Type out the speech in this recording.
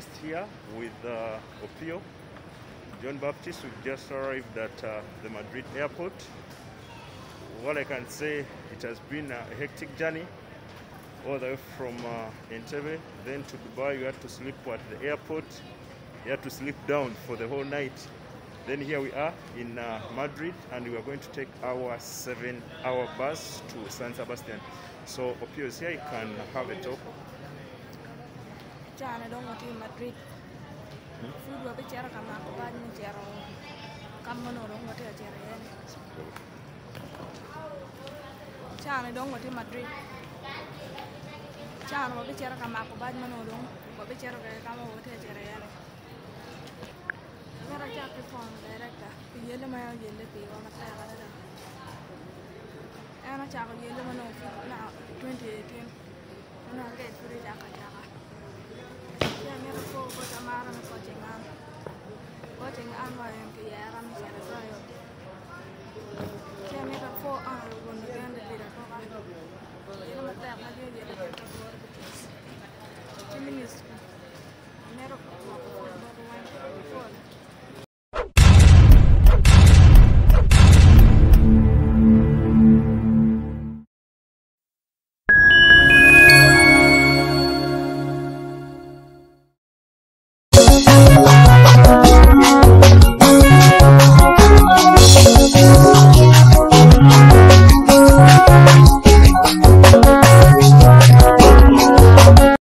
just here with Opio. John Baptist. We've just arrived at the Madrid airport. What I can say, it has been a hectic journey all the way from Entebbe, then to Dubai. You had to sleep at the airport. You had to sleep down for the whole night. Then here we are in Madrid, and we are going to take our 7-hour bus to San Sebastian. So Opio is here, you can have a talk. I don't want to Madrid. Food will be Jera Kamako, but Jero Kamano don't want to Jera. China don't want to Madrid. China will be Jera Kamako, but Mano don't want to Jera Kamo to Jera. What a jacket from the director, the yellow mail, yellow people on the fire. And a child yellow man now, 2018. And I'll get for the jacket. Yeah, I'm going to go to Amara and coaching on. Coaching on my own, yeah, I'm